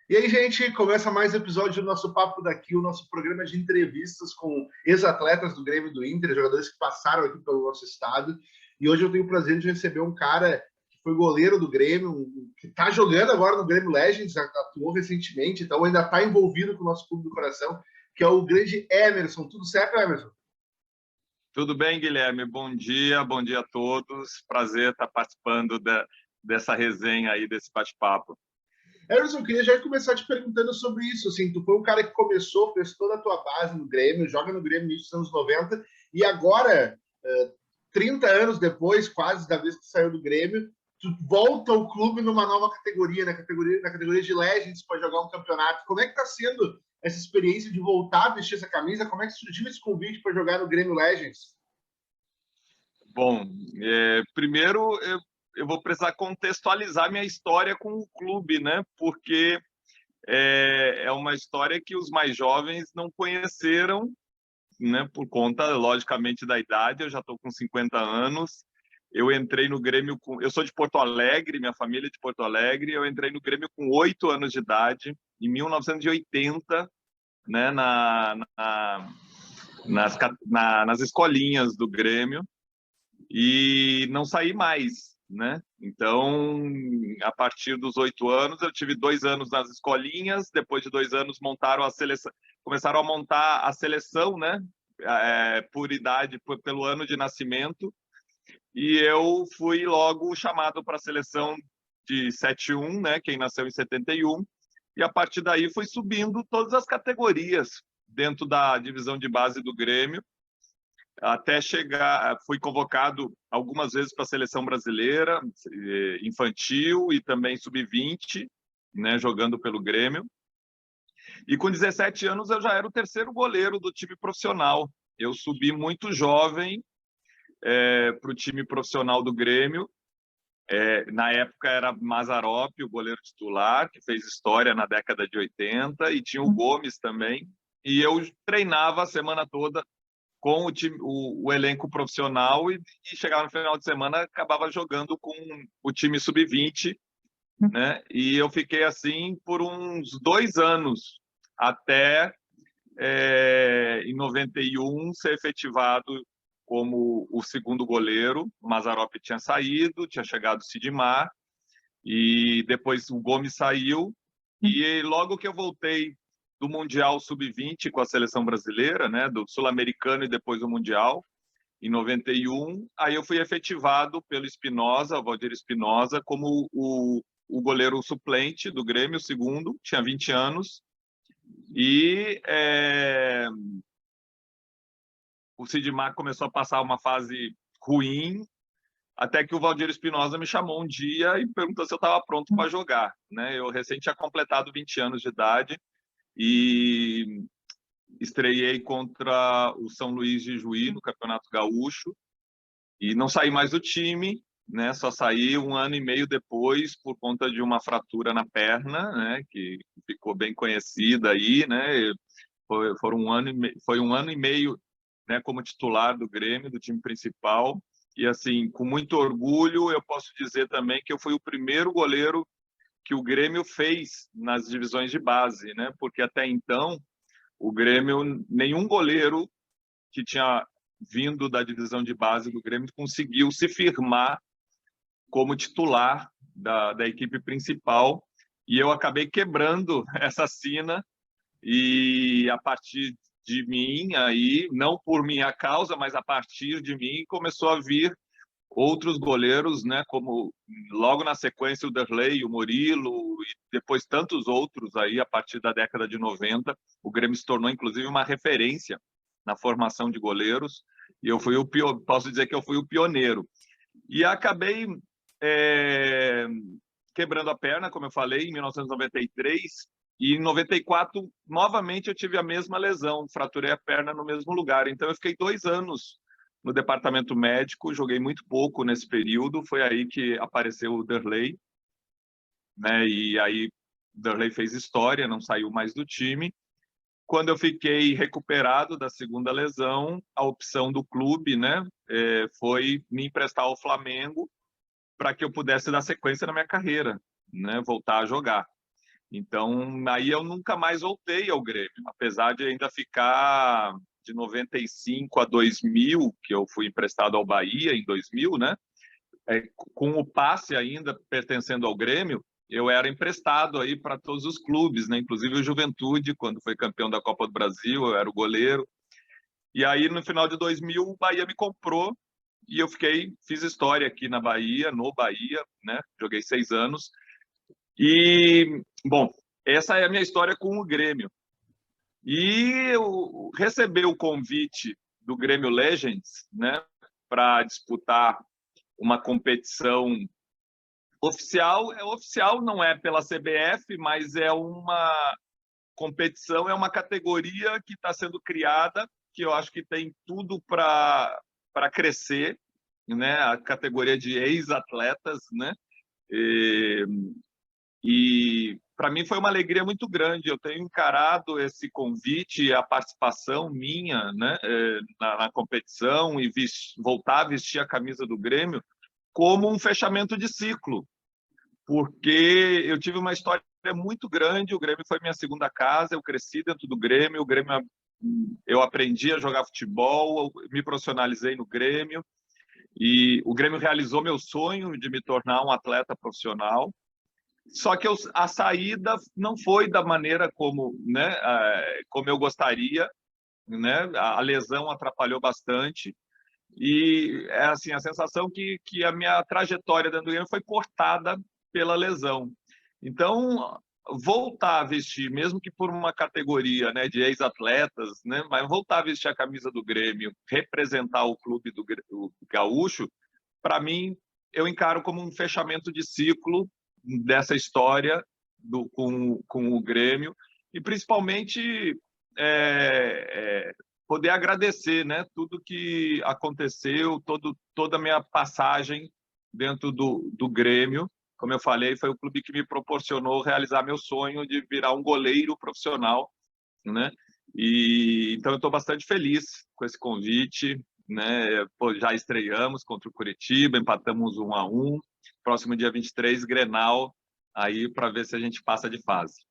E aí, gente, começa mais um episódio do nosso Papo Daqui, o nosso programa de entrevistas com ex-atletas do Grêmio e do Inter, jogadores que passaram aqui pelo nosso estado. E hoje eu tenho o prazer de receber um cara que foi goleiro do Grêmio, que está jogando agora no Grêmio Legends, atuou recentemente, então ainda está envolvido com o nosso clube do coração, que é o grande Emerson. Tudo certo, Emerson? Tudo bem, Guilherme? Bom dia a todos. Prazer estar participando dessa resenha aí, desse bate-papo. Emerson, eu queria já começar te perguntando sobre isso. Assim, tu foi um cara que começou, fez toda a tua base no Grêmio, joga no Grêmio nos anos 90, e agora, 30 anos depois, quase da vez que saiu do Grêmio, tu volta ao clube numa nova categoria, na categoria de Legends, para jogar um campeonato. Como é que está sendo essa experiência de voltar a vestir essa camisa? Como é que surgiu esse convite para jogar no Grêmio Legends? Bom, primeiro eu vou precisar contextualizar minha história com o clube, né? Porque é uma história que os mais jovens não conheceram, né? Por conta, logicamente, da idade. Eu já estou com 50 anos. Eu entrei no Grêmio eu sou de Porto Alegre, minha família é de Porto Alegre. Eu entrei no Grêmio com 8 anos de idade, em 1980, né? Nas escolinhas do Grêmio, e não saí mais, né? Então, a partir dos 8 anos, eu tive 2 anos nas escolinhas. Depois de 2 anos, montaram a seleção, começaram a montar a seleção, né? Por idade, pelo ano de nascimento, e eu fui logo chamado para a seleção de 71, né? Quem nasceu em 71, e a partir daí fui subindo todas as categorias dentro da divisão de base do Grêmio, até chegar. Fui convocado algumas vezes para a seleção brasileira, infantil e também sub-20, né, jogando pelo Grêmio. E com 17 anos eu já era o terceiro goleiro do time profissional. Eu subi muito jovem para o time profissional do Grêmio. Na época era Mazzaropi, o goleiro titular, que fez história na década de 80, e tinha o Gomes também. E eu treinava a semana toda com o elenco profissional, e chegava no final de semana, acabava jogando com o time sub-20, né? E eu fiquei assim por uns 2 anos, até em 91 ser efetivado como o segundo goleiro. O Mazzaropi tinha saído, tinha chegado o Sidmar, e depois o Gomes saiu, e logo que eu voltei do Mundial Sub-20 com a seleção brasileira, né, do Sul-Americano e depois do Mundial, em 91, aí eu fui efetivado pelo Espinosa, o Valdir Espinosa, como o goleiro suplente do Grêmio, o segundo, tinha 20 anos, e o Sidmar começou a passar uma fase ruim, até que o Valdir Espinosa me chamou um dia e perguntou se eu estava pronto para jogar, né? Eu recém tinha completado 20 anos de idade e estreiei contra o São Luís de Juí no Campeonato Gaúcho, e não saí mais do time, né? Só saí 1 ano e meio depois por conta de uma fratura na perna, né? Que ficou bem conhecida aí, né? Foi 1 ano e meio, né, como titular do Grêmio, do time principal. E assim, com muito orgulho, eu posso dizer também que eu fui o primeiro goleiro que o Grêmio fez nas divisões de base, né? Porque até então o Grêmio, nenhum goleiro que tinha vindo da divisão de base do Grêmio conseguiu se firmar como titular da equipe principal, e eu acabei quebrando essa sina, e a partir de mim, aí, não por minha causa, mas a partir de mim, começou a vir outros goleiros, né, como logo na sequência o Derlei, o Murilo, e depois tantos outros aí. A partir da década de 90, o Grêmio se tornou inclusive uma referência na formação de goleiros, e eu fui posso dizer que eu fui o pioneiro. E acabei é, quebrando a perna, como eu falei, em 1993, e em 94 novamente eu tive a mesma lesão, fraturei a perna no mesmo lugar. Então eu fiquei 2 anos no departamento médico, joguei muito pouco nesse período. Foi aí que apareceu o Derlei, né? E aí o Derlei fez história, não saiu mais do time. Quando eu fiquei recuperado da segunda lesão, a opção do clube, né, foi me emprestar ao Flamengo para que eu pudesse dar sequência na minha carreira, né, voltar a jogar. Então, aí eu nunca mais voltei ao Grêmio, apesar de ainda ficar de 95 a 2000, que eu fui emprestado ao Bahia em 2000, né? Com o passe ainda pertencendo ao Grêmio, eu era emprestado aí para todos os clubes, né? Inclusive o Juventude, quando foi campeão da Copa do Brasil, eu era o goleiro. E aí, no final de 2000, o Bahia me comprou e eu fiz história aqui na Bahia, no Bahia, né? Joguei 6 anos. E, bom, essa é a minha história com o Grêmio. E eu recebi o convite do Grêmio Legends, né? Para disputar uma competição oficial. Oficial não é pela CBF, mas é uma competição, é uma categoria que está sendo criada, que eu acho que tem tudo para crescer, né? A categoria de ex-atletas, né? E para mim foi uma alegria muito grande. Eu tenho encarado esse convite, a participação minha, né, na competição e voltar a vestir a camisa do Grêmio como um fechamento de ciclo, porque eu tive uma história muito grande. O Grêmio foi minha segunda casa, eu cresci dentro do Grêmio. O Grêmio, eu aprendi a jogar futebol, me profissionalizei no Grêmio e o Grêmio realizou meu sonho de me tornar um atleta profissional. Só que a saída não foi da maneira como, né, como eu gostaria, né? A lesão atrapalhou bastante e é assim a sensação que a minha trajetória dentro do Grêmio foi cortada pela lesão. Então, voltar a vestir, mesmo que por uma categoria, né, de ex-atletas, né, mas voltar a vestir a camisa do Grêmio, representar o clube do Gaúcho, para mim, eu encaro como um fechamento de ciclo dessa história com o Grêmio e, principalmente, poder agradecer, né, tudo que aconteceu, toda a minha passagem dentro do Grêmio. Como eu falei, foi o clube que me proporcionou realizar meu sonho de virar um goleiro profissional, né? E então eu estou bastante feliz com esse convite, né? Pô, já estreamos contra o Curitiba, empatamos 1-1. Próximo dia 23, Grenal, aí para ver se a gente passa de fase.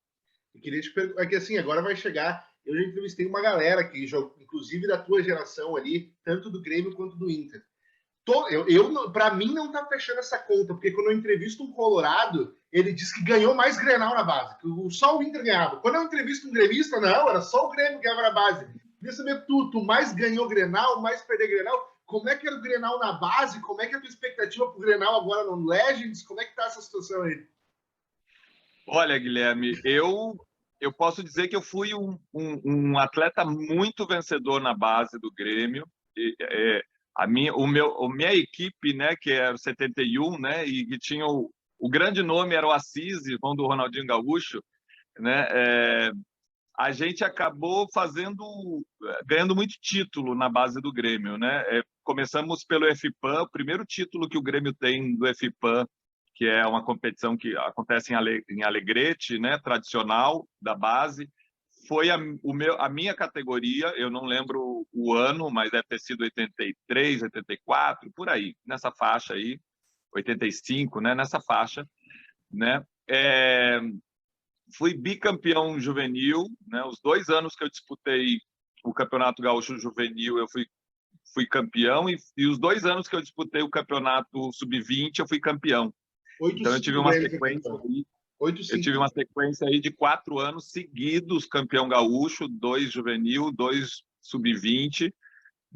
Eu queria te perguntar, é que assim, agora vai chegar, eu já entrevistei uma galera que, inclusive da tua geração ali, tanto do Grêmio quanto do Inter. Para mim, não tá fechando essa conta, porque quando eu entrevisto um Colorado, ele diz que ganhou mais Grenal na base, que só o Inter ganhava. Quando eu entrevisto um gremista, não, era só o Grêmio que ganhava na base. Queria saber, tu mais ganhou Grenal, mais perdeu Grenal, como é que era o Grenal na base, como é que é a tua expectativa pro Grenal agora no Legends, como é que tá essa situação aí? Olha, Guilherme, eu posso dizer que eu fui um atleta muito vencedor na base do Grêmio. A minha equipe, né, que era o 71, né, e que tinha o grande nome era o Assis, irmão do Ronaldinho Gaúcho, né, a gente acabou ganhando muito título na base do Grêmio, né? Começamos pelo FIPAM, o primeiro título que o Grêmio tem do FIPAM, que é uma competição que acontece em Alegrete, né, tradicional da base, foi a minha categoria. Eu não lembro o ano, mas deve ter sido 83, 84, por aí, nessa faixa aí, 85, né, nessa faixa, né? Fui bicampeão juvenil, né? Os 2 anos que eu disputei o Campeonato Gaúcho Juvenil, eu fui campeão, e os 2 anos que eu disputei o Campeonato Sub-20, eu fui campeão. Então eu tive uma sequência aí de 4 anos seguidos, campeão gaúcho, 2 juvenil, 2 sub-20.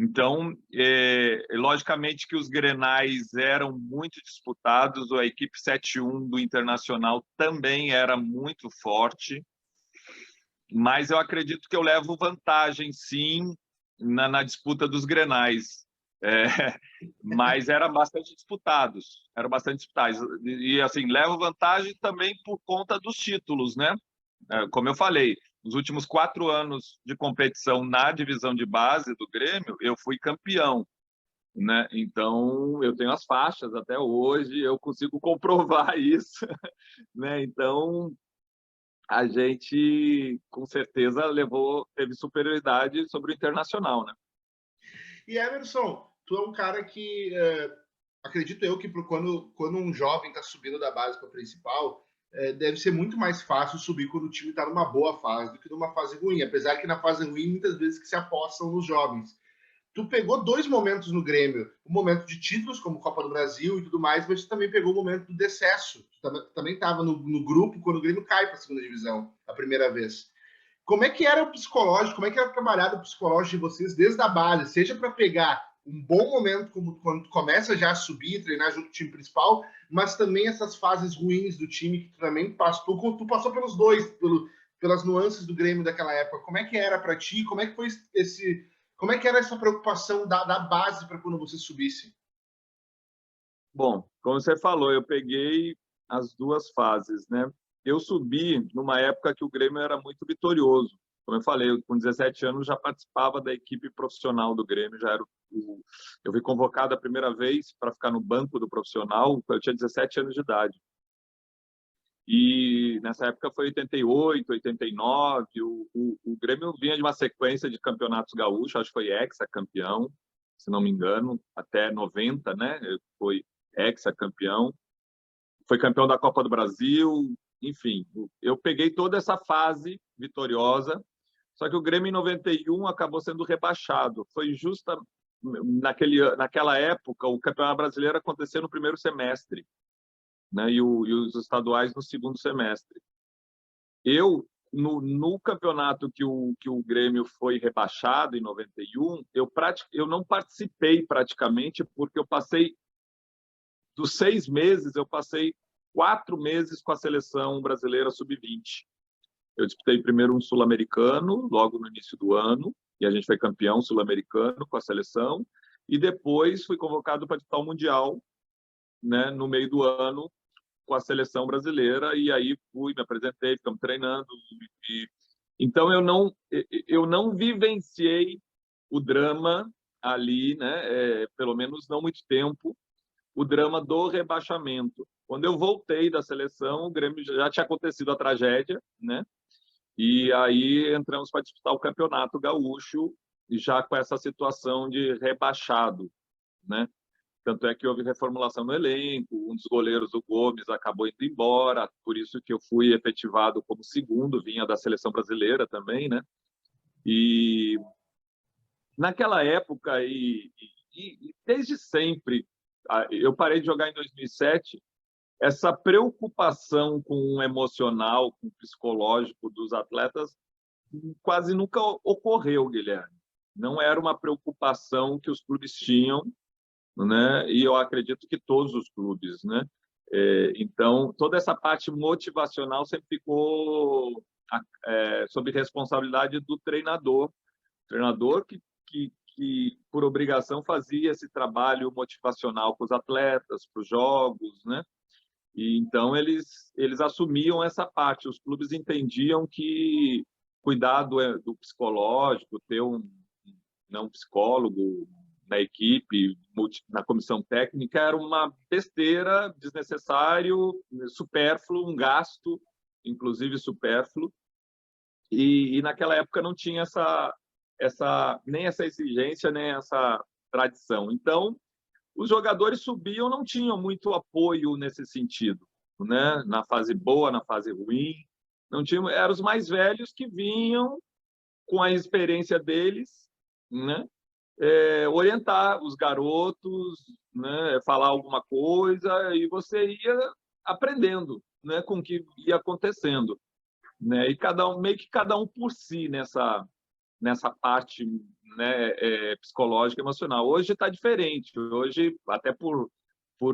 Então, logicamente que os grenais eram muito disputados, a equipe 7-1 do Internacional também era muito forte, mas eu acredito que eu levo vantagem, sim, na disputa dos grenais. Mas eram bastante disputados, e assim, levo vantagem também por conta dos títulos, né? Como eu falei, nos últimos 4 anos de competição na divisão de base do Grêmio, eu fui campeão, né? Então eu tenho as faixas até hoje, eu consigo comprovar isso, né? Então a gente com certeza teve superioridade sobre o Internacional, né? E Emerson, tu é um cara que acredito eu que quando um jovem está subindo da base para o principal, deve ser muito mais fácil subir quando o time está numa boa fase do que numa fase ruim, apesar que na fase ruim muitas vezes que se apostam nos jovens. Tu pegou dois momentos no Grêmio, um momento de títulos, como Copa do Brasil e tudo mais, mas tu também pegou o momento do decesso. Tu também estava no grupo quando o Grêmio cai para a segunda divisão, a primeira vez. Como é que era o psicológico, como é que era trabalhado o psicológico de vocês desde a base, seja para pegar um bom momento como quando tu começa já a subir, treinar junto com o time principal, mas também essas fases ruins do time que tu também passou, tu passou pelos dois, pelas nuances do Grêmio daquela época. Como é que era para ti? Como é que foi como é que era essa preocupação da base para quando você subisse? Bom, como você falou, eu peguei as duas fases, né? Eu subi numa época que o Grêmio era muito vitorioso. Como eu falei, com 17 anos já participava da equipe profissional do Grêmio, já era eu fui convocado a primeira vez para ficar no banco do profissional, eu tinha 17 anos de idade. E nessa época foi 88, 89, o Grêmio vinha de uma sequência de campeonatos gaúchos, acho que foi hexacampeão, se não me engano, até 90, né? Foi hexacampeão, foi campeão da Copa do Brasil, enfim, eu peguei toda essa fase vitoriosa, só que o Grêmio em 91 acabou sendo rebaixado. Foi justa naquela época, o Campeonato Brasileiro aconteceu no primeiro semestre, né? E os estaduais no segundo semestre. No campeonato que o Grêmio foi rebaixado em 91, eu não participei praticamente, porque eu passei dos 6 meses, eu passei 4 meses com a seleção brasileira sub-20. Eu disputei primeiro um sul-americano, logo no início do ano, e a gente foi campeão sul-americano com a seleção, e depois fui convocado para disputar o Mundial, né, no meio do ano, com a seleção brasileira, e aí fui, me apresentei, ficamos treinando. Então, eu não vivenciei o drama ali, né, pelo menos não muito tempo, o drama do rebaixamento. Quando eu voltei da seleção, o Grêmio já tinha acontecido a tragédia, né? E aí entramos para disputar o Campeonato Gaúcho, já com essa situação de rebaixado, né? Tanto é que houve reformulação no elenco, um dos goleiros, o Gomes, acabou indo embora, por isso que eu fui efetivado como segundo, vinha da seleção brasileira também, né? E naquela época, e desde sempre, eu parei de jogar em 2007, essa preocupação com o emocional, com o psicológico dos atletas quase nunca ocorreu, Guilherme. Não era uma preocupação que os clubes tinham, né? E eu acredito que todos os clubes, né? Então, toda essa parte motivacional sempre ficou sob responsabilidade do treinador. Treinador que, por obrigação, fazia esse trabalho motivacional para os atletas, para os jogos, né? E então eles assumiam essa parte. Os clubes entendiam que cuidar do psicológico, ter um psicólogo na equipe, na comissão técnica, era uma besteira, desnecessário, supérfluo, um gasto, inclusive supérfluo. E naquela época não tinha nem essa exigência, nem essa tradição. Então, os jogadores subiam, não tinham muito apoio nesse sentido, né? Na fase boa, na fase ruim, não tinham, eram os mais velhos que vinham com a experiência deles, né? Orientar os garotos, né? Falar alguma coisa, e você ia aprendendo, né? Com o que ia acontecendo, né? E meio que cada um por si nessa parte, né, psicológica, emocional. Hoje está diferente. Hoje, até por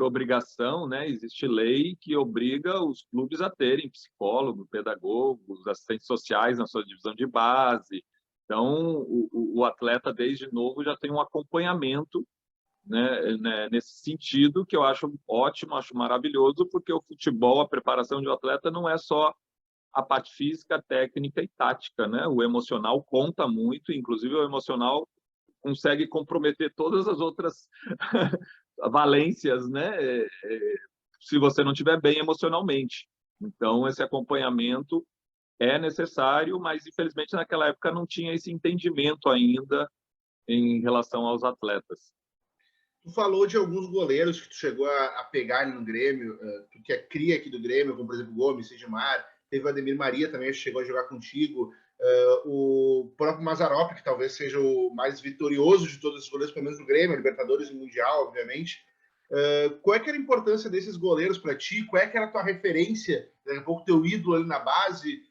obrigação, né, existe lei que obriga os clubes a terem psicólogos, pedagogos, assistentes sociais na sua divisão de base. Então, o atleta, desde novo, já tem um acompanhamento, né, nesse sentido, que eu acho ótimo, acho maravilhoso, porque o futebol, a preparação de um atleta não é só a parte física, técnica e tática, né? O emocional conta muito, inclusive o emocional consegue comprometer todas as outras valências, né? Se você não estiver bem emocionalmente. Então, esse acompanhamento é necessário, mas infelizmente naquela época não tinha esse entendimento ainda em relação aos atletas. Tu falou de alguns goleiros que tu chegou a pegar no Grêmio, tu que é cria aqui do Grêmio, como por exemplo Gomes, Sidmar, teve o Ademir Maria também, que chegou a jogar contigo, o próprio Mazzaropi, que talvez seja o mais vitorioso de todos os goleiros, pelo menos do Grêmio, Libertadores e Mundial, obviamente. Qual é que era a importância desses goleiros para ti? Qual é que era a tua referência, daqui a pouco teu ídolo ali na base?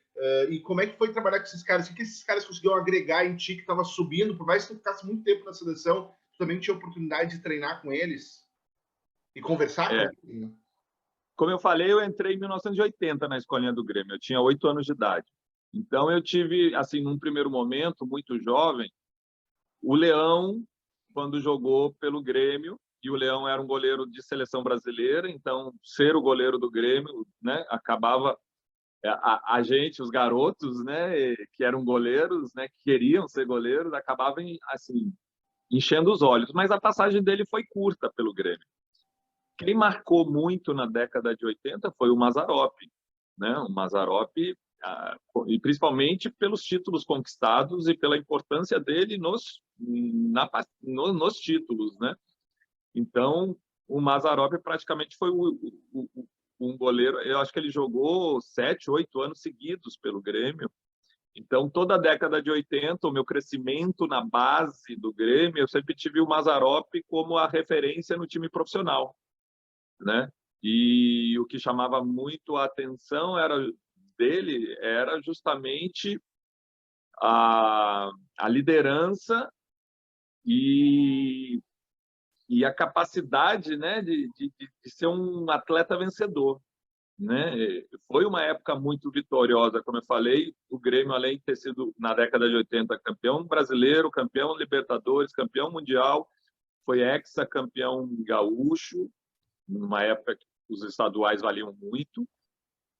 E como é que foi trabalhar com esses caras? O que esses caras conseguiram agregar em ti que estava subindo, por mais que tu ficasse muito tempo na seleção, tu também tinha oportunidade de treinar com eles e conversar com É, eles? como eu falei, eu entrei em 1980 na escolinha do Grêmio, eu tinha 8 anos de idade. Então, eu tive, assim, num primeiro momento, muito jovem, o Leão, quando jogou pelo Grêmio, e o Leão era um goleiro de seleção brasileira, então, ser o goleiro do Grêmio, né, acabava a gente, os garotos, né, que eram goleiros, né, que queriam ser goleiros, acabavam assim enchendo os olhos. Mas a passagem dele foi curta pelo Grêmio. Quem marcou muito na década de 80 foi o Mazzaropi, né? O Mazzaropi, e principalmente pelos títulos conquistados e pela importância dele nos títulos, né? Então, o Mazzaropi praticamente foi um goleiro. Eu acho que ele jogou 7, 8 anos seguidos pelo Grêmio. Então, toda a década de 80, o meu crescimento na base do Grêmio, eu sempre tive o Mazzaropi como a referência no time profissional, né? E o que chamava muito a atenção era justamente a, a liderança e, e a capacidade, né, de ser um atleta vencedor, né? Foi uma época muito vitoriosa, como eu falei, o Grêmio, além de ter sido, na década de 80, campeão brasileiro, campeão Libertadores, campeão mundial, foi hexacampeão gaúcho, numa época que os estaduais valiam muito,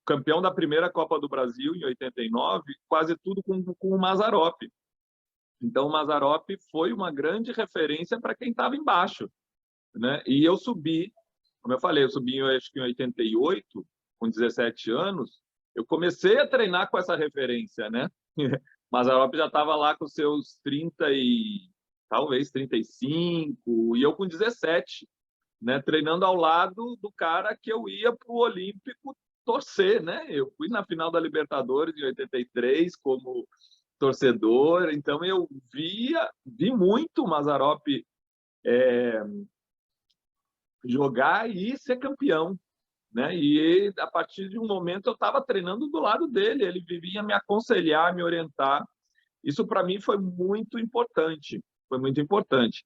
campeão da primeira Copa do Brasil, em 89, quase tudo com o Mazzaropi. Então, o Mazzaropi foi uma grande referência para quem estava embaixo, né? E eu subi, como eu falei, eu subi acho que em 88, com 17 anos, eu comecei a treinar com essa referência, né? Mazzaropi já estava lá com seus 30 e talvez 35, e eu com 17, né? Treinando ao lado do cara que eu ia para o Olímpico torcer, né? Eu fui na final da Libertadores em 83 como torcedor, então eu vi muito o Mazzaropi jogar e ser campeão, né? E a partir de um momento eu estava treinando do lado dele, ele vivia me aconselhar, me orientar. Isso para mim foi muito importante, foi muito importante.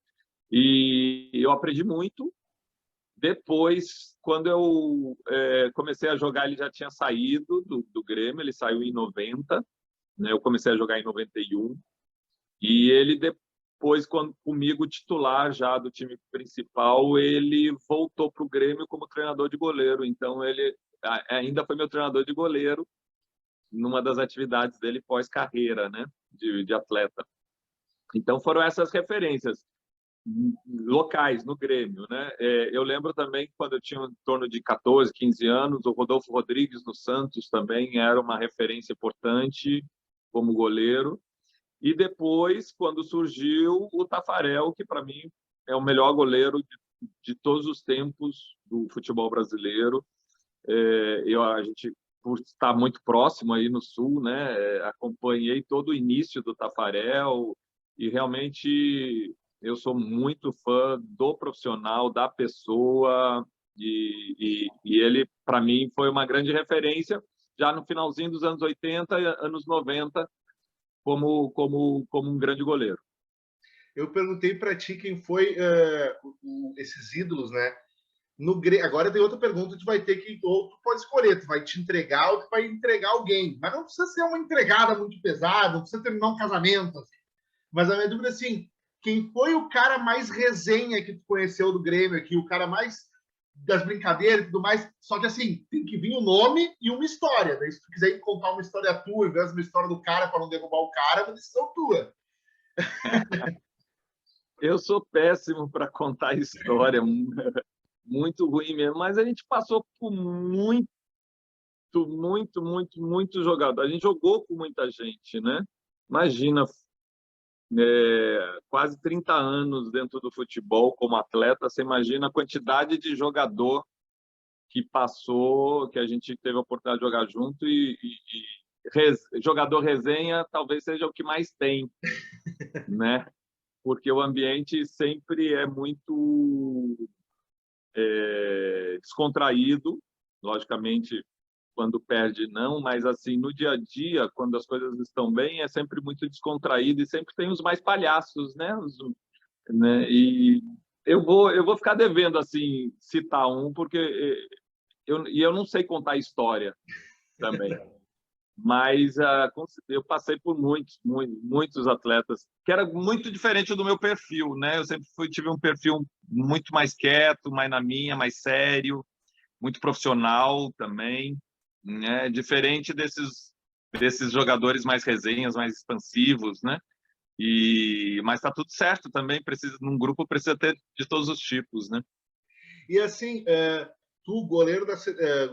E eu aprendi muito. Depois, quando eu comecei a jogar, ele já tinha saído do Grêmio, ele saiu em 90, né? Eu comecei a jogar em 91. E ele depois, comigo titular já do time principal, ele voltou para o Grêmio como treinador de goleiro. Então, ele ainda foi meu treinador de goleiro numa das atividades dele pós-carreira, né? De atleta. Então, foram essas referências locais no Grêmio, né? Eu lembro também que quando eu tinha em torno de 14, 15 anos, o Rodolfo Rodrigues no Santos também era uma referência importante como goleiro. E depois, quando surgiu o Taffarel, que para mim é o melhor goleiro de todos os tempos do futebol brasileiro. A gente, por estar muito próximo aí no Sul, né, acompanhei todo o início do Taffarel e realmente eu sou muito fã do profissional, da pessoa, e ele, para mim, foi uma grande referência já no finalzinho dos anos 80, anos 90, como um grande goleiro. Eu perguntei para ti quem foi esses ídolos, né? Agora tem outra pergunta, tu vai ter que, ou tu pode escolher, tu vai te entregar ou tu vai entregar alguém, mas não precisa ser uma entregada muito pesada, não precisa terminar um casamento, assim. Mas a minha dúvida é assim, quem foi o cara mais resenha que tu conheceu do Grêmio aqui, o cara mais das brincadeiras e tudo mais, só que assim, tem que vir o nome e uma história, daí se tu quiser contar uma história tua, ao invés de uma história do cara para não derrubar o cara, uma decisão tua. Eu sou péssimo para contar história, muito ruim mesmo, mas a gente passou por muito jogador. A gente jogou com muita gente, né? Imagina, quase 30 anos dentro do futebol como atleta, você imagina a quantidade de jogador que passou, que a gente teve a oportunidade de jogar junto jogador resenha talvez seja o que mais tem, né? Porque o ambiente sempre é muito descontraído, logicamente quando perde não, mas assim no dia a dia, quando as coisas estão bem, é sempre muito descontraído e sempre tem os mais palhaços, né? Né? E eu vou ficar devendo assim citar um porque eu não sei contar história também. Mas eu passei por muitos atletas, que era muito diferente do meu perfil, né? Eu sempre tive um perfil muito mais quieto, mais na minha, mais sério, muito profissional também, né? Diferente desses jogadores mais resenhas, mais expansivos, né? Mas tá tudo certo também, num grupo precisa ter de todos os tipos, né? E assim, tu, goleiro,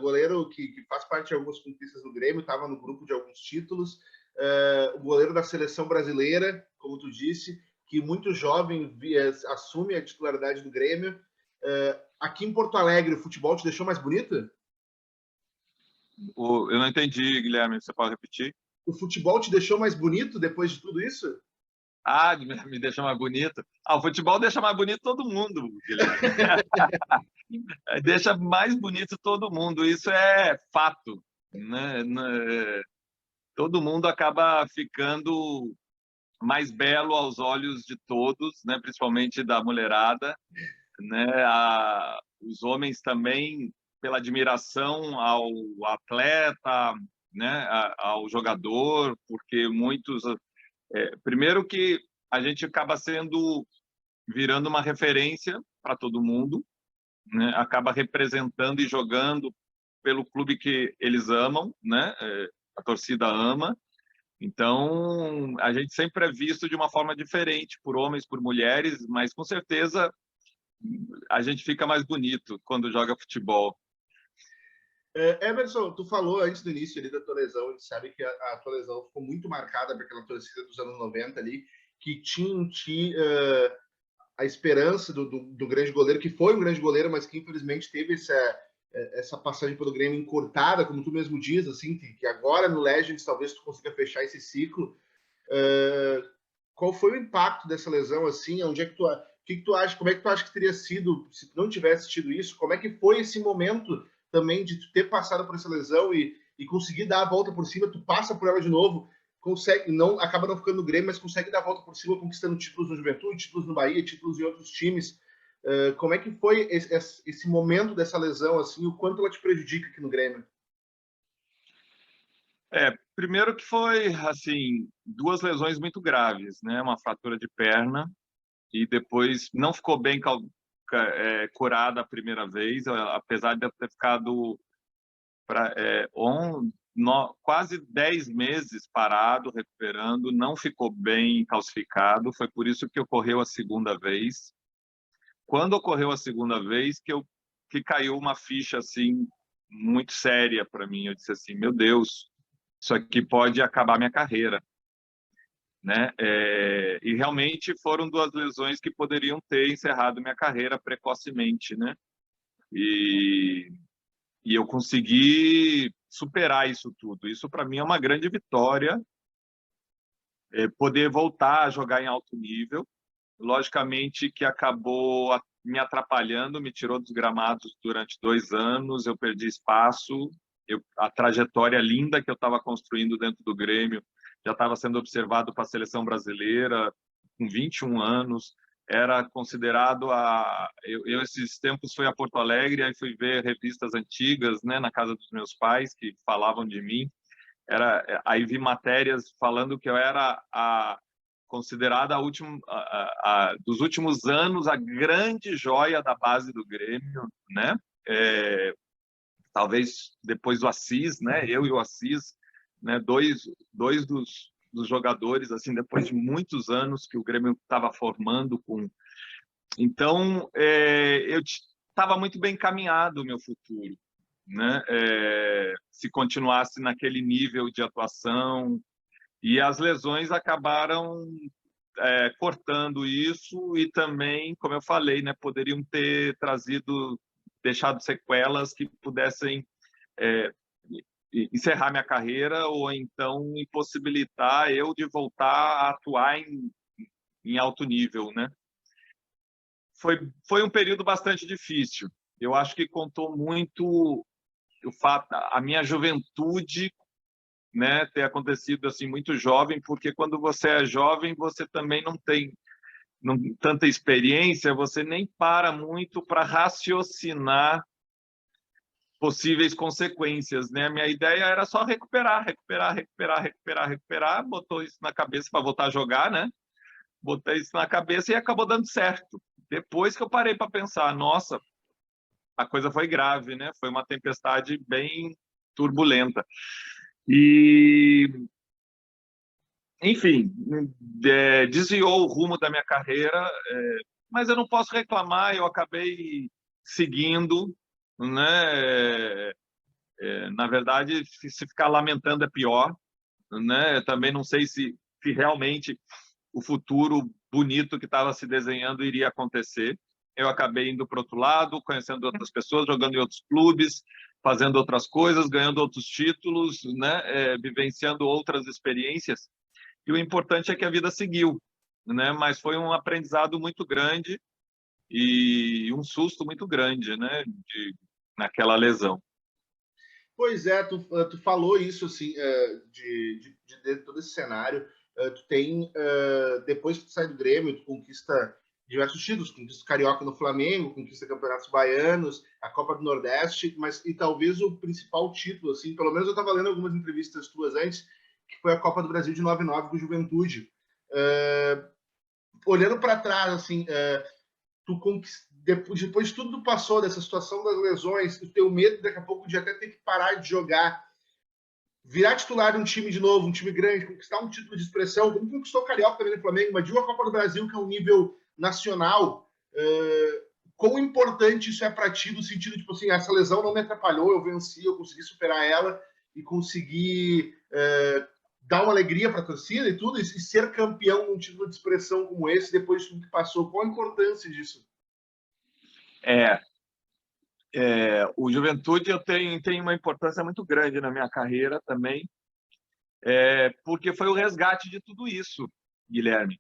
goleiro que faz parte de algumas conquistas do Grêmio, estava no grupo de alguns títulos, o goleiro da seleção brasileira, como tu disse, que muito jovem assume a titularidade do Grêmio. Aqui em Porto Alegre, o futebol te deixou mais bonito? Eu não entendi, Guilherme, você pode repetir? O futebol te deixou mais bonito depois de tudo isso? Ah, me deixa mais bonito. O futebol deixa mais bonito todo mundo, Guilherme. Deixa mais bonito todo mundo, isso é fato, né? Todo mundo acaba ficando mais belo aos olhos de todos, né? Principalmente da mulherada, né? Os homens também, pela admiração ao atleta, né? Ao jogador, porque muitos... primeiro que a gente acaba virando uma referência para todo mundo, né? Acaba representando e jogando pelo clube que eles amam, né? A torcida ama. Então, a gente sempre é visto de uma forma diferente por homens, por mulheres, mas com certeza a gente fica mais bonito quando joga futebol. Emerson, tu falou antes do início ali da tua lesão, a gente sabe que a tua lesão ficou muito marcada por aquela torcida dos anos 90 ali, que tinha em ti a esperança do grande goleiro, que foi um grande goleiro, mas que infelizmente teve essa passagem pelo Grêmio encurtada, como tu mesmo diz, assim, que agora no Legends talvez tu consiga fechar esse ciclo. Qual foi o impacto dessa lesão, assim? Onde é que que tu acha? Como é que tu acha que teria sido se tu não tivesse tido isso? Como é que foi esse momento também de tu ter passado por essa lesão e conseguir dar a volta por cima? Tu passa por ela de novo, consegue, não acaba não ficando no Grêmio, mas consegue dar a volta por cima, conquistando títulos no Juventude, títulos no Bahia, títulos em outros times. Como é que foi esse momento dessa lesão, assim, o quanto ela te prejudica aqui no Grêmio? Primeiro que foi, assim, duas lesões muito graves, né? Uma fratura de perna e depois não ficou bem curada a primeira vez, apesar de eu ter ficado quase 10 meses parado, recuperando, não ficou bem calcificado, foi por isso que ocorreu a segunda vez. Quando ocorreu a segunda vez, que caiu uma ficha assim muito séria para mim, eu disse assim, meu Deus, isso aqui pode acabar minha carreira, né? E realmente foram duas lesões que poderiam ter encerrado minha carreira precocemente, né? E eu consegui superar isso tudo. Isso para mim é uma grande vitória, poder voltar a jogar em alto nível. Logicamente que acabou me atrapalhando, me tirou dos gramados durante 2 anos, eu perdi espaço, a trajetória linda que eu estava construindo dentro do Grêmio já estava sendo observado para a seleção brasileira com 21 anos, era considerado eu esses tempos fui a Porto Alegre, aí fui ver revistas antigas, né, na casa dos meus pais que falavam de mim, aí vi matérias falando que eu era considerada dos últimos anos a grande joia da base do Grêmio, né? Talvez depois do Assis, né? Eu e o Assis, né? Dois dos jogadores assim depois de muitos anos que o Grêmio estava formando com. Então eu estava muito bem encaminhado o meu futuro, né? Se continuasse naquele nível de atuação, e as lesões acabaram cortando isso e também, como eu falei, né, poderiam ter deixado sequelas que pudessem encerrar minha carreira ou então impossibilitar eu de voltar a atuar em alto nível, né? Foi um período bastante difícil. Eu acho que contou muito o fato, a minha juventude, né, ter acontecido assim muito jovem, porque quando você é jovem você também não tem tanta experiência, você nem para muito para raciocinar possíveis consequências, né? A minha ideia era só recuperar, botou isso na cabeça para voltar a jogar, né? Botei isso na cabeça e acabou dando certo. Depois que eu parei para pensar, nossa, a coisa foi grave, né? Foi uma tempestade bem turbulenta. E, enfim, desviou o rumo da minha carreira, mas eu não posso reclamar, eu acabei seguindo, né? Na verdade, se ficar lamentando é pior, né? Eu também não sei se realmente o futuro bonito que estava se desenhando iria acontecer. Eu acabei indo para o outro lado, conhecendo outras pessoas, jogando em outros clubes, fazendo outras coisas, ganhando outros títulos, né? Vivenciando outras experiências. E o importante é que a vida seguiu, né? Mas foi um aprendizado muito grande e um susto muito grande, né? Naquela lesão. Pois é, tu falou isso, assim, de todo esse cenário. Tu tem, depois que tu sai do Grêmio, tu conquista diversos títulos, conquista Carioca no Flamengo, conquista Campeonatos Baianos, a Copa do Nordeste, e talvez o principal título, assim, pelo menos eu estava lendo algumas entrevistas tuas antes, que foi a Copa do Brasil de 99 com Juventude. Olhando para trás, assim, depois de tudo que passou, dessa situação das lesões, o teu medo daqui a pouco de até ter que parar de jogar, virar titular de um time de novo, um time grande, conquistar um título de expressão, como conquistou o Carioca também no Flamengo, mas de uma Copa do Brasil que é um nível nacional, quão importante isso é para ti, no sentido, tipo assim, essa lesão não me atrapalhou, eu venci, eu consegui superar ela e consegui dar uma alegria para a torcida e tudo, e ser campeão num título de expressão como esse, depois de tudo que passou, qual a importância disso? O Juventude tem uma importância muito grande na minha carreira também, porque foi o resgate de tudo isso, Guilherme.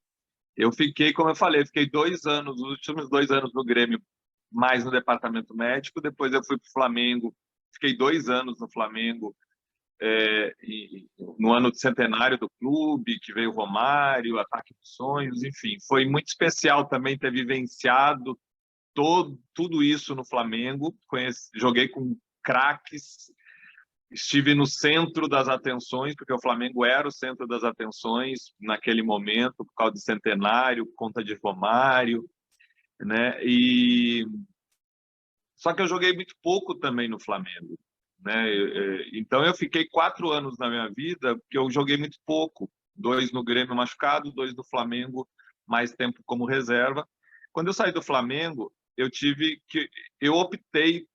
Eu fiquei, como eu falei, fiquei 2 anos, os últimos 2 anos no Grêmio, mais no departamento médico, depois eu fui para o Flamengo, fiquei 2 anos no Flamengo, no ano de centenário do clube, que veio o Romário, Ataque dos Sonhos, enfim, foi muito especial também ter vivenciado tudo isso no Flamengo. Joguei com craques, estive no centro das atenções, porque o Flamengo era o centro das atenções naquele momento, por causa do centenário, por conta de Romário, né? Só que eu joguei muito pouco também no Flamengo, né? Então eu fiquei 4 anos na minha vida que eu joguei muito pouco, 2 no Grêmio machucado, 2 no Flamengo, mais tempo como reserva. Quando eu saí do Flamengo, eu optei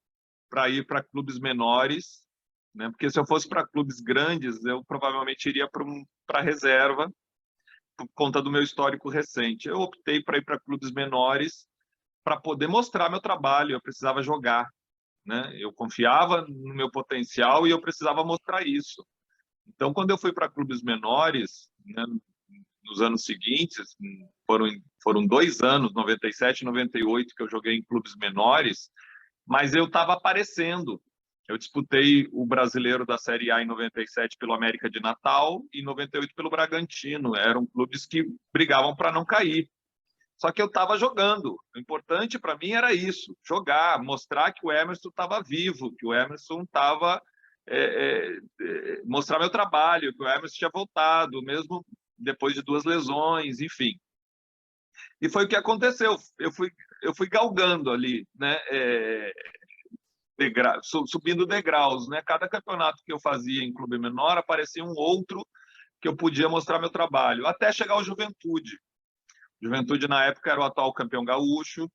para ir para clubes menores, né? Porque se eu fosse para clubes grandes, eu provavelmente iria para reserva por conta do meu histórico recente. Eu optei para ir para clubes menores para poder mostrar meu trabalho. Eu precisava jogar, né? Eu confiava no meu potencial e eu precisava mostrar isso. Então, quando eu fui para clubes menores, né, nos anos seguintes, foram 2 anos, 97 e 98, que eu joguei em clubes menores, mas eu estava aparecendo. Eu disputei o Brasileiro da Série A em 97 pelo América de Natal e em 98 pelo Bragantino. Eram clubes que brigavam para não cair. Só que eu estava jogando. O importante para mim era isso, jogar, mostrar que o Emerson estava vivo, que o Emerson estava... mostrar meu trabalho, que o Emerson tinha voltado, mesmo depois de 2 lesões, enfim. E foi o que aconteceu. Eu fui galgando ali, né? Subindo degraus, né? Cada campeonato que eu fazia em clube menor aparecia um outro que eu podia mostrar meu trabalho, até chegar ao Juventude. Juventude na época era o atual campeão gaúcho,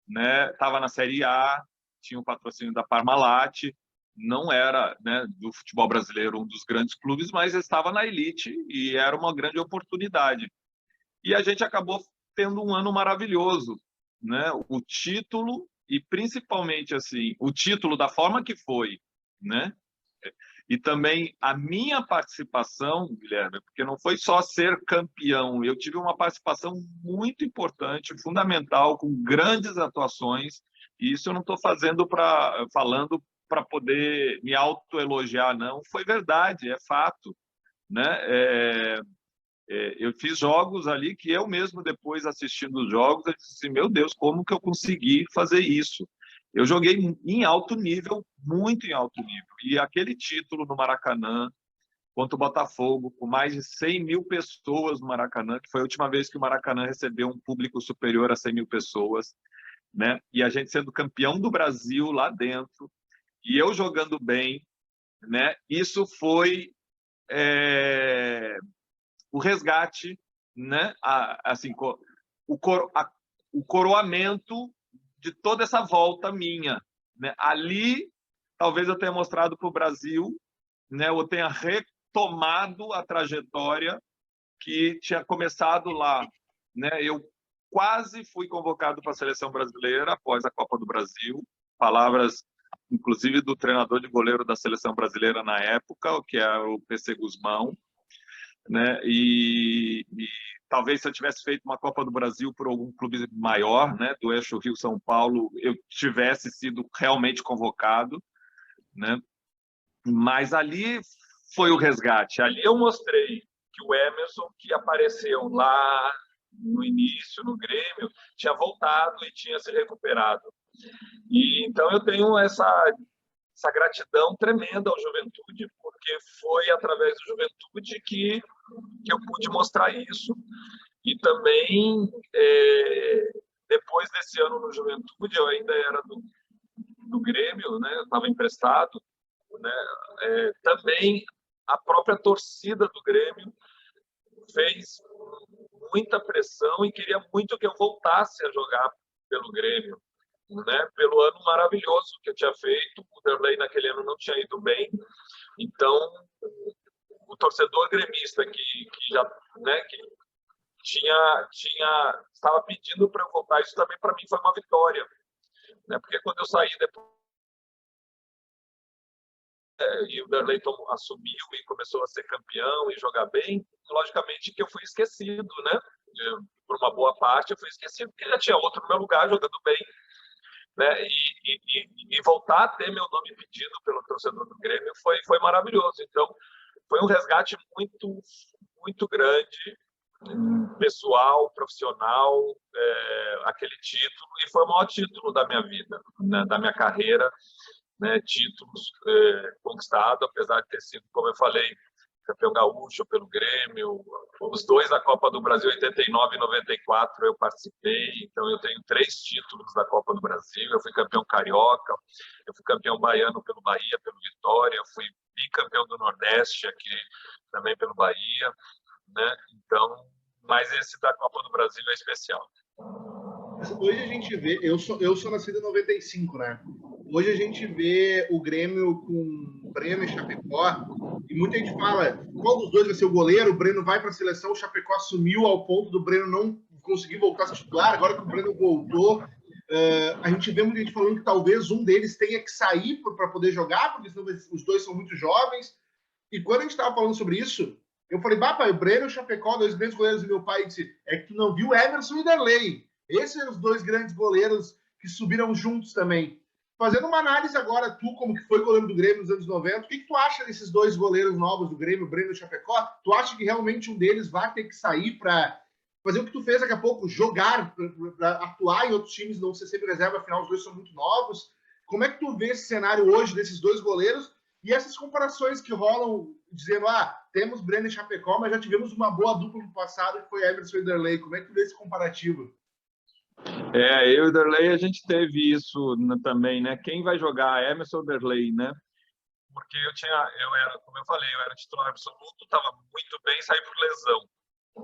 né? Estava na Série A, tinha o patrocínio da Parmalat, não era, né, do futebol brasileiro um dos grandes clubes, mas estava na elite e era uma grande oportunidade. e a gente acabou tendo um ano maravilhoso, né? O título, e principalmente assim, o título da forma que foi, né? E também a minha participação, Guilherme, porque não foi só ser campeão, eu tive uma participação muito importante, fundamental, com grandes atuações, e isso eu não estou falando para poder me autoelogiar, não, foi verdade, é fato, né? Eu fiz jogos ali que eu mesmo, depois assistindo os jogos, eu disse assim, meu Deus, como que eu consegui fazer isso? Eu joguei em alto nível, muito em alto nível. E aquele título no Maracanã, contra o Botafogo, com mais de 100 mil pessoas no Maracanã, que foi a última vez que o Maracanã recebeu um público superior a 100 mil pessoas, né? E a gente sendo campeão do Brasil lá dentro, e eu jogando bem, né? Isso foi o resgate, né? Assim, o coroamento de toda essa volta minha, né? Ali, talvez eu tenha mostrado para o Brasil, né? Eu tenha retomado a trajetória que tinha começado lá, né? Eu quase fui convocado para a seleção brasileira após a Copa do Brasil. Palavras, inclusive, do treinador de goleiro da seleção brasileira na época, que é o PC Guzmão, né? E talvez se eu tivesse feito uma Copa do Brasil por algum clube maior, né, do eixo Rio-São Paulo, eu tivesse sido realmente convocado, né? Mas ali foi o resgate. Ali eu mostrei que o Emerson, que apareceu lá no início, no Grêmio, tinha voltado e tinha se recuperado. E então eu tenho essa gratidão tremenda ao Juventude, porque foi através do Juventude que eu pude mostrar isso. E também, depois desse ano no Juventude, eu ainda era do Grêmio, né? Eu estava emprestado, né? Também a própria torcida do Grêmio fez muita pressão e queria muito que eu voltasse a jogar pelo Grêmio, né? Pelo ano maravilhoso que eu tinha feito. O Derlei naquele ano não tinha ido bem, então o torcedor gremista que já, né, que estava pedindo para eu voltar, isso também para mim foi uma vitória, né? Porque quando eu saí depois e o Derlei assumiu e começou a ser campeão e jogar bem, logicamente que eu fui esquecido, né? Por uma boa parte eu fui esquecido, porque já tinha outro no meu lugar jogando bem, né? E voltar a ter meu nome pedido pelo torcedor do Grêmio foi maravilhoso. Então, foi um resgate muito, muito grande, pessoal, profissional, aquele título, e foi o maior título da minha vida, né? Da minha carreira, né? Títulos conquistados, apesar de ter sido, como eu falei, campeão gaúcho pelo Grêmio, os dois da Copa do Brasil, 89 e 94, eu participei, então eu tenho 3 títulos da Copa do Brasil, eu fui campeão carioca, eu fui campeão baiano pelo Bahia, pelo Vitória, eu fui bicampeão do Nordeste aqui também pelo Bahia, né? Então, mas esse da Copa do Brasil é especial. Hoje a gente vê, eu sou nascido em 95, né? Hoje a gente vê o Grêmio com Breno e Chapecó, e muita gente fala, qual dos dois vai ser o goleiro? O Breno vai para a seleção, o Chapecó assumiu ao ponto do Breno não conseguir voltar a ser titular, agora que o Breno voltou, a gente vê muita gente falando que talvez um deles tenha que sair para poder jogar, porque senão os dois são muito jovens, e quando a gente estava falando sobre isso, eu falei, pai, o Breno e o Chapecó, 2 grandes goleiros, e meu pai disse, é que tu não viu Emerson e Derlei. Esses eram os 2 grandes goleiros que subiram juntos também. Fazendo uma análise agora, tu como que foi goleiro do Grêmio nos anos 90, o que tu acha desses 2 goleiros novos do Grêmio, Breno e Chapecó? Tu acha que realmente um deles vai ter que sair para fazer o que tu fez daqui a pouco, jogar, para atuar em outros times, não ser sempre reserva, afinal os 2 são muito novos? Como é que tu vê esse cenário hoje desses 2 goleiros e essas comparações que rolam dizendo, temos Breno e Chapecó, mas já tivemos uma boa dupla no passado que foi Emerson e Derlei. Como é que tu vê esse comparativo? Eu e o Derlei, a gente teve isso também, né? Quem vai jogar, Emerson ou Derlei, né? Porque eu era, como eu falei, eu era titular absoluto, estava muito bem, saí por lesão,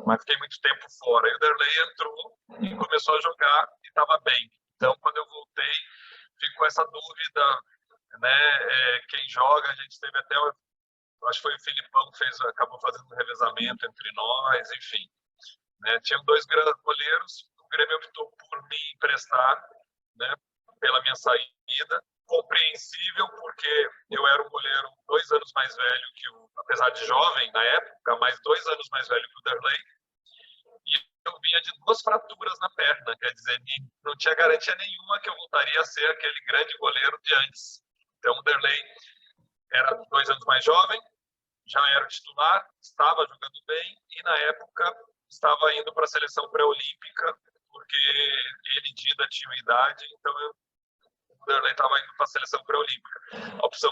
mas fiquei muito tempo fora. E o Derlei entrou e começou a jogar e estava bem. Então, quando eu voltei, ficou essa dúvida, né? Quem joga, a gente teve até, acho que foi o Filipão que acabou fazendo um revezamento entre nós, enfim. né? Tinham 2 grandes goleiros, o Grêmio optou por me emprestar, né, pela minha saída. Compreensível, porque eu era um goleiro 2 anos mais velho que apesar de jovem na época, mas 2 anos mais velho que o Derlei, e eu vinha de 2 fraturas na perna, quer dizer, não tinha garantia nenhuma que eu voltaria a ser aquele grande goleiro de antes. Então o Derlei era 2 anos mais jovem, já era titular, estava jogando bem e na época estava indo para a seleção pré-olímpica, porque ele e Dida tinham idade, então o Derlei estava indo para a seleção pré-olímpica. A opção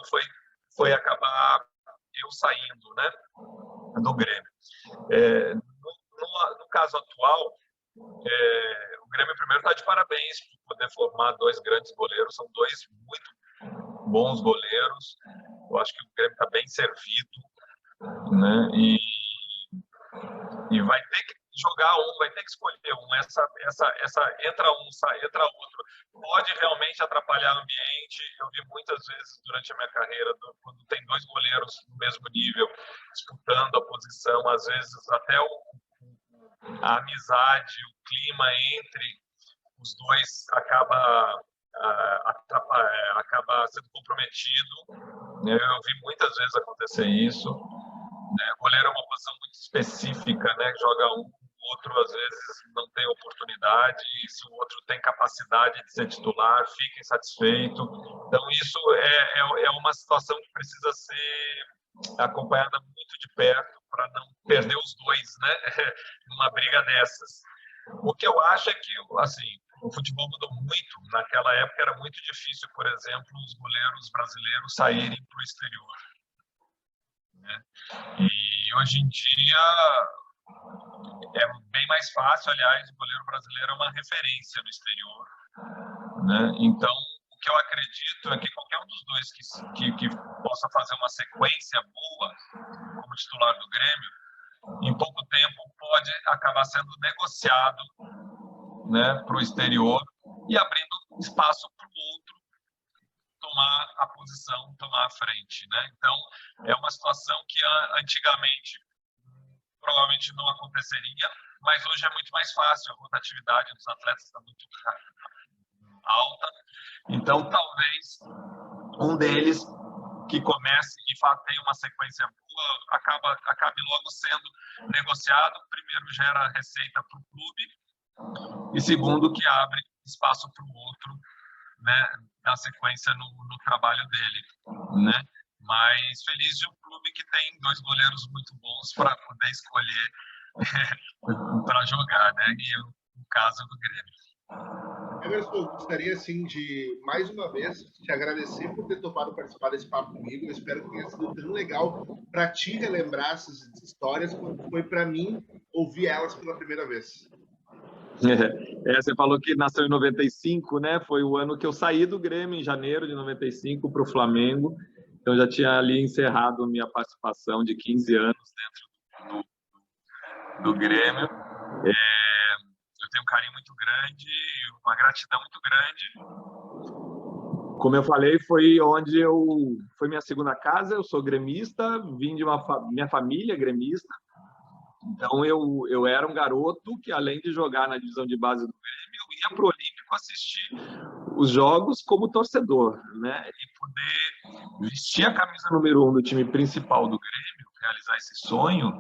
foi acabar eu saindo, né, do Grêmio. No caso atual, o Grêmio primeiro está de parabéns por poder formar 2 grandes goleiros, são 2 muito bons goleiros. Eu acho que o Grêmio está bem servido, né? E vai ter que jogar vai ter que escolher um. Essa entra um, sai, entra outro. Pode realmente atrapalhar o ambiente. Eu vi muitas vezes durante a minha carreira, quando tem 2 goleiros no mesmo nível, disputando a posição, às vezes até a amizade, o clima entre os 2 acaba sendo comprometido. Eu vi muitas vezes acontecer isso. O goleiro é uma posição muito específica, né? Joga um, o outro às vezes não tem oportunidade, e se o outro tem capacidade de ser titular, fica insatisfeito. Então isso é uma situação que precisa ser acompanhada muito de perto para não perder os 2, né? Numa briga dessas. O que eu acho é que, assim, o futebol mudou muito. Naquela época era muito difícil, por exemplo, os goleiros brasileiros saírem para o exterior, né? E hoje em dia é bem mais fácil. Aliás, o goleiro brasileiro é uma referência no exterior, né? Então, o que eu acredito é que qualquer um dos 2 que possa fazer uma sequência boa como titular do Grêmio, em pouco tempo pode acabar sendo negociado, né, para o exterior e abrindo espaço para o outro tomar a posição, tomar a frente, né? Então, é uma situação que antigamente provavelmente não aconteceria, mas hoje é muito mais fácil. A rotatividade dos atletas está muito alta. Então, talvez um deles que comece e tenha uma sequência boa acabe logo sendo negociado. Primeiro, gera receita para o clube, e segundo, que abre espaço para o outro, né, na sequência no trabalho dele, né? Mas feliz de um clube que tem 2 goleiros muito bons para poder escolher para jogar, né? E no caso do Grêmio. Emerson, eu gostaria, assim, de, mais uma vez, te agradecer por ter topado participar desse papo comigo. Eu espero que tenha sido tão legal para ti relembrar essas histórias quanto foi para mim ouvir elas pela primeira vez. Você falou que nasceu em 95, né? Foi o ano que eu saí do Grêmio, em janeiro de 95, para o Flamengo. Então, já tinha ali encerrado minha participação de 15 anos dentro do Grêmio. Eu tenho um carinho muito grande, uma gratidão muito grande. Como eu falei, foi minha segunda casa. Eu sou gremista, vim de minha família gremista. Então, eu era um garoto que, além de jogar na divisão de base do Grêmio, eu ia para o Olímpico assistir os jogos como torcedor, né? E poder vestir a camisa número 1 do time principal do Grêmio, realizar esse sonho,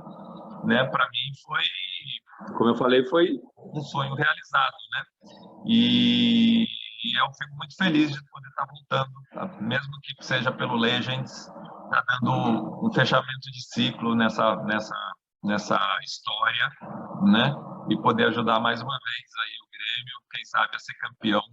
né? Para mim foi, como eu falei, foi um sonho realizado, né? E eu fico muito feliz de poder estar voltando, mesmo que seja pelo Legends, tá dando um fechamento de ciclo nessa história, né? E poder ajudar mais uma vez aí o Grêmio, quem sabe, a ser campeão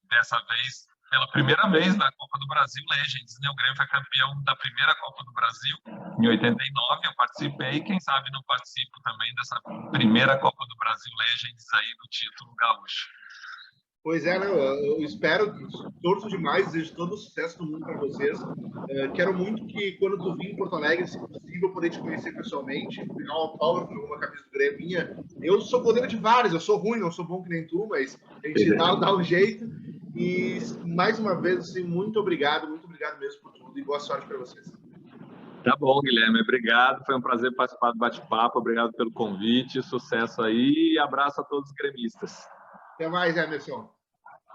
dessa vez, pela primeira vez na Copa do Brasil Legends, né? O Grêmio foi campeão da primeira Copa do Brasil em 89, eu participei, quem sabe não participo também dessa primeira Copa do Brasil Legends aí do título gaúcho. Pois é, né? Eu espero, torço demais, desejo todo o sucesso do mundo para vocês. Quero muito que, quando tu vir em Porto Alegre, se possível, poder te conhecer pessoalmente, pegar um autógrafo, uma camisa do Grêmio minha. Eu sou goleiro de vários, eu sou ruim, não sou bom que nem tu, mas a gente dá um jeito. E, mais uma vez, assim, muito obrigado mesmo por tudo e boa sorte para vocês. Tá bom, Guilherme, obrigado. Foi um prazer participar do bate-papo. Obrigado pelo convite. Sucesso aí e abraço a todos os gremistas. Até mais, Emerson.